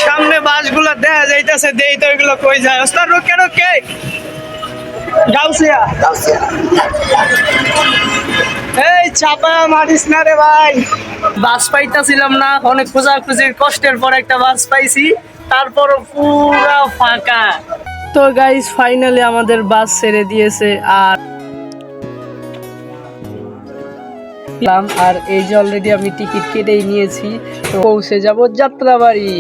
সামনে বাসগুলো দেখা যাইতেছে, দেই তো এগুলো কই যায়। ওস্তাদ রোকে রোকে গাউসিয়া এই চাপা মারিস না রে ভাই। বাস পাইতাছিলাম না, অনেক খোঁজাখুঁজির কষ্টের পর একটা বাস পাইছি, তারপরও পুরা ফাঁকা। তো গাইস ফাইনালি আমাদের বাস ছেড়ে দিয়েছে আর এই যে অলরেডি আমি টিকিট কেটেই নিয়েছি, তো পৌঁছে যাব যাত্রাবাড়ি।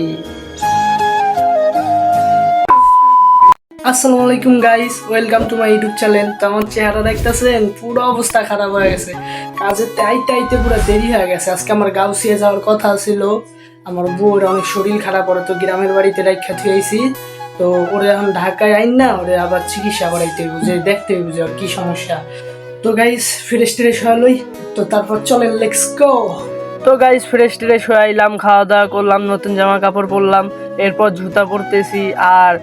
আসসালামু আলাইকুম guys, welcome to my YouTube channel. তো আমার চেহারা দেখতেছেন, পুরো অবস্থা খারাপ হয়ে গেছে, কাজের আইতে পুরো দেরি হয়ে গেছে। আজকে আমার গাউসিয়া যাওয়ার কথা ছিল, আমার বউর অনেক শরীর খারাপ, ওরা তো গ্রামের বাড়িতে রাখা থুয়েছি, তো ওরে এখন ঢাকায় আইন না, ওরে আবার চিকিৎসা করাইতে বুঝে, দেখতে বুঝে আর কি সমস্যা। তো গাইস ফ্রেশ ট্রেশ হলোই, তো তারপর চলেন লেটস গো। তো গাইস ফ্রেশ ট্রেশ হয়ে আইলাম, খাওয়া দাওয়া করলাম, নতুন জামা কাপড় পরলাম, এরপর জুতা পরতেছি। আর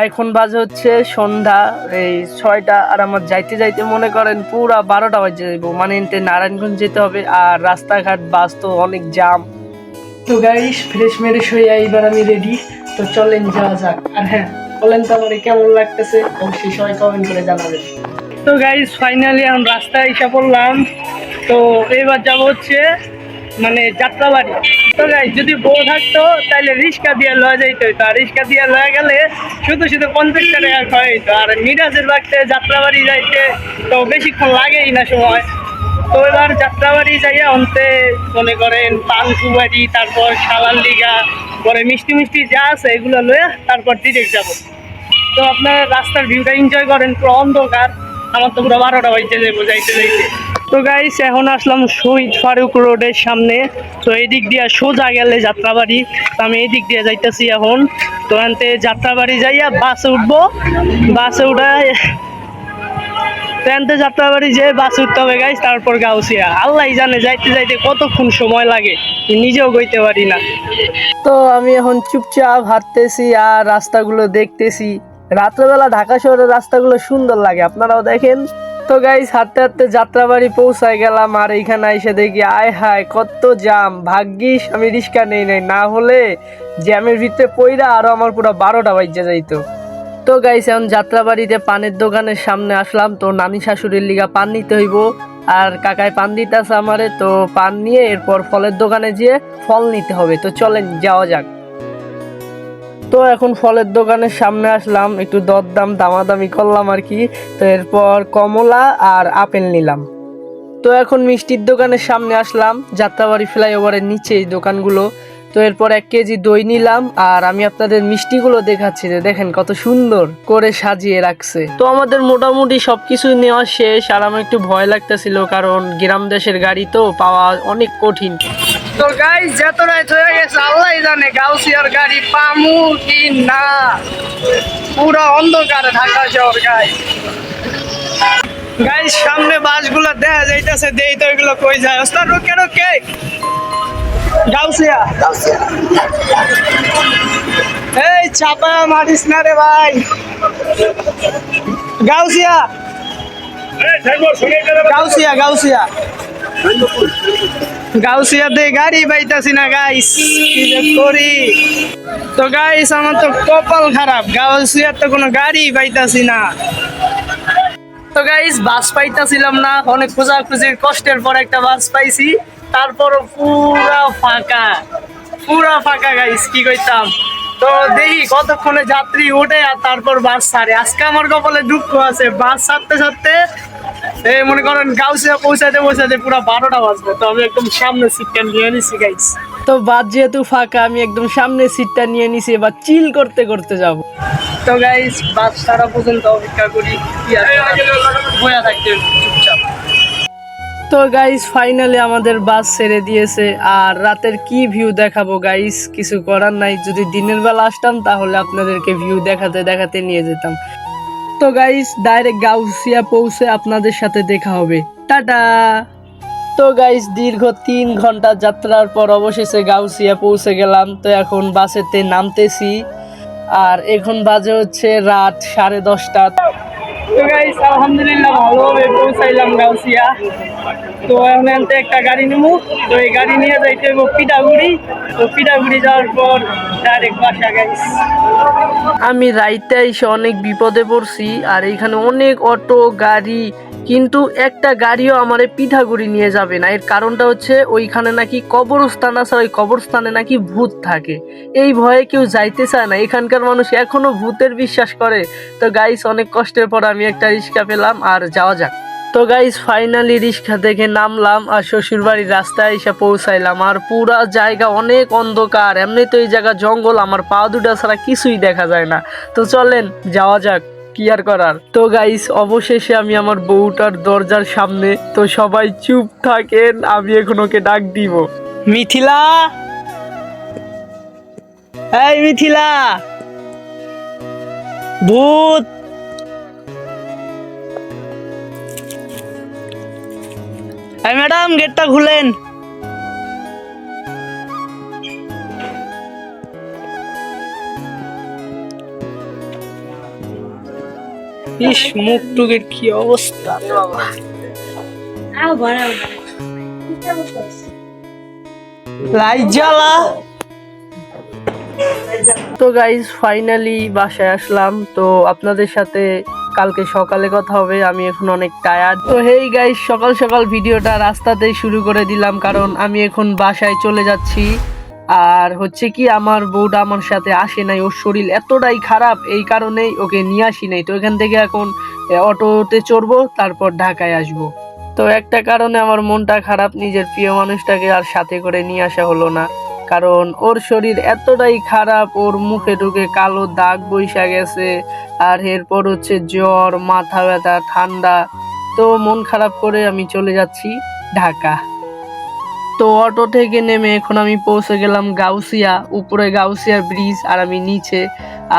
এখন বাজে হচ্ছে সন্ধ্যা এই 6টা, আর আমার যাইতে মনে করেন পুরা 12টা বাজে যাইব, মানে নারায়ণগঞ্জ যেতে হবে, আর রাস্তাঘাট বাস তো অনেক জাম। তো গাইস ফ্রেশ মেরেশ হয়ে এইবার আমি রেডি, তো চলেন যাওয়া যাক। আর হ্যাঁ, বলেন তো আমার কেমন লাগতেছে, অবশ্যই সবাই কমেন্ট করে জানাবেন। তো গাইস ফাইনালি আমি রাস্তায় এসে পড়লাম, তো এবার যাব হচ্ছে মানে যাত্রাবাড়ি। তো গাইস যদি বউ থাকতো তাহলে রিক্সা দিয়ে লয়ে যাইতে হইতো, আর রিক্সা দিয়ে লয়ে গেলে শুধু 50 টাকা খাওয়া হইতো। আর মিরাজের বাড়িতে যাত্রাবাড়ি যাইতে তো বেশিক্ষণ লাগেই না সময়। তো এবার যাত্রাবাড়ি যাইয়া অন্তে মনে করেন পান সুবাড়ি, তারপর শালার লিগা, পরে মিষ্টি যা আছে এগুলো লয়ে তারপর ডিরেক্ট যাব। তো আপনার রাস্তার ভিউটা এনজয় করেন, পুরো অন্ধকার, আমার তো পুরো 12টা বাজতে যাবো যাইতে। তো গাইস এখন আসলাম শহীদ ফারুক রোডের সামনে, তো এই দিক দিয়ে সোজা গেলে যাত্রাবাড়ি, তো আমি এই দিক দিয়ে যাইতেছি এখন। তো এনতে যাত্রাবাড়ি যাইয়া বাসে উঠবো, বাসে উঠায় যাত্রাবাড়ি যে বাস উঠতে হবে গাইস, তারপর গাউসিয়া। আল্লাহ জানে যাইতে কতক্ষণ সময় লাগে, নিজেও গইতে পারি না। তো আমি এখন চুপচাপ হাঁটতেছি আর রাস্তাগুলো দেখতেছি। রাত্রেবেলা ঢাকা শহরের রাস্তাগুলো সুন্দর লাগে, আপনারাও দেখেন। তো গাইস হাঁটতে হাঁটতে যাত্রাবাড়ি পৌঁছায় গেলাম, আর এইখানে এসে দেখি আয় হায় কত জাম। ভাগ্যিস আমি রিক্সা নেই, না হলে জ্যামের ভিতরে পইরা আরো আমার পুরো 12টা বাজে যাইতো। তো গাইস এখন যাত্রাবাড়িতে পানের দোকানের সামনে আসলাম, তো নানি শাশুড়ির লিগা পান নিতে হইব, আর কাকায় পান দিতেছে আমারে। তো পান নিয়ে এরপর ফলের দোকানে যেয়ে ফল নিতে হবে, তো চলেন যাওয়া যাক। তো এখন ফলের দোকানের সামনে আসলাম, একটু দরদাম দামাদামি করলাম আর কি। তো এরপর কমলা আর আপেল নিলাম। তো এখন মিষ্টির দোকানের সামনে আসলাম, যাত্রাবাড়ি ফ্লাইওভারের নিচে এই দোকানগুলো। তো এরপর 1 কেজি দই নিলাম, আর আমি আপনাদের মিষ্টিগুলো দেখাচ্ছি, যে দেখেন কত সুন্দর করে সাজিয়ে রাখছে। তো আমাদের মোটামুটি সবকিছু নেওয়া শেষ, আর আমার একটু ভয় লাগতেছিল, কারণ গ্রাম দেশের গাড়ি তো পাওয়া অনেক কঠিন। তো গাইস যত রাত হয়ে গেছে আল্লাহ জানে গাউসিয়ার গাড়ি পামু কি না, পুরো অন্ধকারে ঢাকা শহর। গাইস সামনে বাসগুলো দেখা যাইতেছে, দেই তো এগুলো কই যায়। ওস্তাদ রোকে রোকে গাউসিয়া এই চাপা মারিস না রে ভাই। গাউসিয়া গাউসিয়াতে গাড়ি পাইতাছি না গাইস, কি যে করি। তো গাইস আমার তো কপাল খারাপ, গাউসিয়ার তো কোনো গাড়ি পাইতাছি না। তো গাইস বাস পাইতাছিলাম না, অনেক খোঁজাখুঁজির কষ্টের পর একটা বাস পাইছি, তারপরও পুরা ফাঁকা গাইস, কি কইতাম। তো দেখি কতক্ষণে যাত্রী ওঠে আর তারপর বাস ছাড়ে। আজকে আমার কপালে দুঃখ আছে, বাস ছাড়তে মনে করেন গাউসিয়া পৌঁছাতে পুরো 12টা বাজবে। তো আমি একদম সামনে সিটটা নিয়ে নিছি গাইস। তো বাস যেহেতু ফাঁকা, আমি একদম সামনে সিটটা নিয়ে নিছি, এবার চিল করতে যাব। তো গাইস বাস ছাড়া পর্যন্ত অপেক্ষা করি, কি আর বয়া থাকতে চুপচাপ। তো গাইস ফাইনালি আমাদের বাস ছেড়ে দিয়েছে, আর রাতের কি ভিউ দেখাবো গাইস, কিছু করার নাই। যদি দিনের বেলা আসতাম তাহলে আপনাদেরকে ভিউ দেখাতে নিয়ে যেতাম। তো গাইস ডাইরেক্ট গাউসিয়া পৌঁছে আপনাদের সাথে দেখা হবে, টাটা। তো গাইস দীর্ঘ 3 ঘন্টা যাত্রার পর অবশেষে গাউসিয়া পৌঁছে গেলাম। তো এখন বাসেতে নামতেছি, আর এখন বাজে হচ্ছে রাত 10:30। তো গাইস আলহামদুলিল্লাহ ভালোভাবে পৌঁছাইলাম গাউসিয়া। তো এখন আনতে একটা গাড়ি নেবো, তো এই গাড়ি নিয়ে যাইতে হইব পিঠাগুড়ি। তো পিঠাগুড়ি যাওয়ার পর ডাইরেক্ট বাসা গাইস। আমি রাইতে এসে অনেক বিপদে পড়ছি, আর এইখানে অনেক অটো গাড়ি, কিন্তু একটা গাড়িও আমার পিঠাগুড়ি নিয়ে যাবে না। এর কারণটা হচ্ছে ওইখানে নাকি কবরস্থান আছে, ওই কবরস্থানে নাকি ভূত থাকে। এই ভয়ে কেউ যাইতে চায় না, এখানকার মানুষ এখনো ভূতের বিশ্বাস করে। তো গাইস অনেক কষ্টের পর আমি একটা রিক্সা পেলাম, আর যাওয়া যাক। তো গাইস ফাইনালি রিক্সা থেকে নামলাম আর শ্বশুরবাড়ির রাস্তায় এসে পৌঁছাইলাম। আর পুরা জায়গা অনেক অন্ধকার, এমনি তো এই জায়গা জঙ্গল, আমার পা দুটা ছাড়া কিছুই দেখা যায় না। তো চলেন যাওয়া যাক, কি আর করার। তো গাইস অবশেষে আমি আমার বউটার দরজার সামনে। তো সবাই চুপ থাকেন, আমি এখন ওকে ডাক দিব। মিথিলা, এই মিথিলা, ভূত। এই ম্যাডাম গেটটা খুলেন। ইস মুখ টুকের কি অবস্থা বাবা। লাইট জ্বালা। তো গাইস ফাইনালি বাসায় আসলাম। তো আপনাদের সাথে কালকে সকালে কথা হবে, আমি এখন অনেক টায়ার্ড। তো হেই গাইস, সকাল সকাল ভিডিওটা রাস্তাতেই শুরু করে দিলাম, কারণ আমি এখন বাসায় চলে যাচ্ছি। আর হচ্ছে কি, আমার বউটা আমার সাথে আসে নাই, ওর শরীর এতটাই খারাপ, এই কারণেই ওকে নিয়ে আসি নাই। তো এখান থেকে এখন অটোতে চড়বো, তারপর ঢাকায় আসবো। তো একটা কারণে আমার মনটা খারাপ, নিজের প্রিয় মানুষটাকে আর সাথে করে নিয়ে আসা হলো না, কারণ ওর শরীর এতটাই খারাপ, ওর মুখে ঢুকে কালো দাগ বইসা গেছে। আর এরপর হচ্ছে জ্বর, মাথা ব্যথা, ঠান্ডা। তো মন খারাপ করে আমি চলে যাচ্ছি ঢাকা। তো অটো থেকে নেমে এখন আমি পৌঁছে গেলাম গাউসিয়া। উপরে গাউসিয়া ব্রিজ আর আমি নিচে।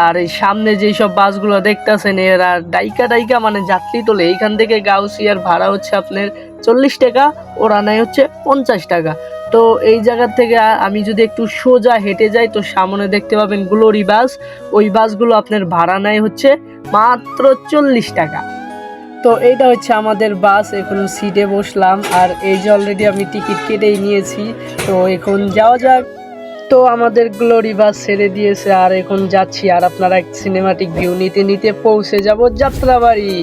আর এই সামনে যেই সব বাসগুলো দেখতেছেন, এরা ডাইকা ডাইকা মানে যাত্রী তোলে। এইখান থেকে গাউসিয়ার ভাড়া হচ্ছে আপনার 40 টাকা, ওরা নেয় হচ্ছে 50 টাকা। তো এই জায়গা থেকে আমি যদি একটু সোজা হেঁটে যাই, তো সামনে দেখতে পাবেন গ্লোরি বাস। ওই বাসগুলো আপনার ভাড়া নেয় হচ্ছে মাত্র 40 টাকা। তো এইটা হচ্ছে আমাদের বাস, এখন সিটে বসলাম। আর এই যে অলরেডি আমি টিকিট কেটেই নিয়েছি, তো এখন যাওয়া যাক। তো আমাদের গ্লোরি বাস ছেড়ে দিয়েছে, আর এখন যাচ্ছি। আর আপনারা এক সিনেমাটিক ভিউ নিতে নিতে পৌঁছে যাব যাত্রাবাড়ি।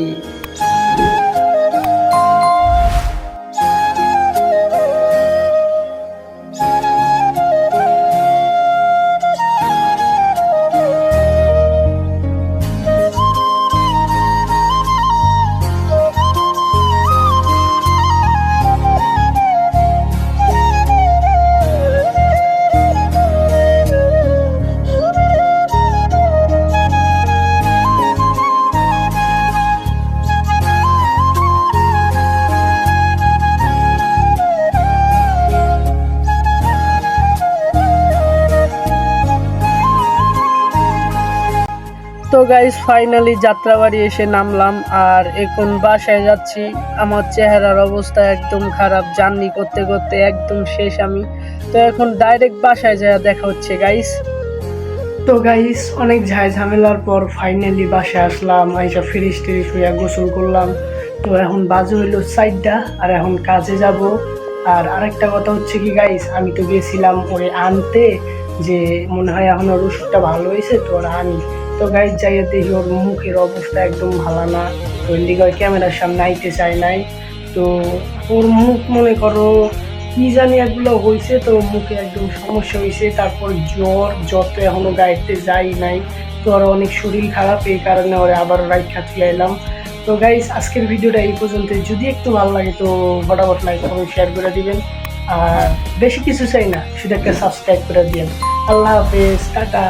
তো গাইস ফাইনালি যাত্রাবাড়ি এসে নামলাম, আর এখন বাসায় যাচ্ছি। আমার চেহারার অবস্থা একদম খারাপ, জার্নি করতে করতে একদম শেষ আমি। তো এখন ডাইরেক্ট বাসায় যায় দেখা হচ্ছে গাইস। তো গাইস অনেক ঝামেলার পর ফাইনালি বাসায় আসলাম, আইসা ফ্রেশ ট্রেশ হইয়া গোসল করলাম। তো এখন বাজে হইলো 4টা, আর এখন কাজে যাব। আর আরেকটা কথা হচ্ছে কি গাইস, আমি তো গেছিলাম ওরে আনতে, যে মনে হয় এখন ওর ওষুধটা ভালো হয়েছে, তো ওরা আনি। তো গাইস যাইয়া দেখি ওর মুখের অবস্থা একদম ভালো না, তো ওই দিকে ওই ক্যামেরার সামনে আইতে চায় নাই। তো ওর মুখ মনে করো কি জানি এগুলো হয়েছে, তো মুখে একদম সমস্যা হয়েছে। তারপর জ্বর তো এখনো গাইতে যাই নাই। তো ওর অনেক শরীর খারাপ, এই কারণে ওরা আবার রাইখা থুয়ে এলাম। তো গাইস আজকের ভিডিওটা এই পর্যন্ত। যদি একটু ভালো লাগে তো ফটাফট লাইক কমেন্ট শেয়ার করে দিবেন। আর বেশি কিছু চাই না, শুধু একটা সাবস্ক্রাইব করে দিবেন। আল্লাহ হাফেজ, টাটা।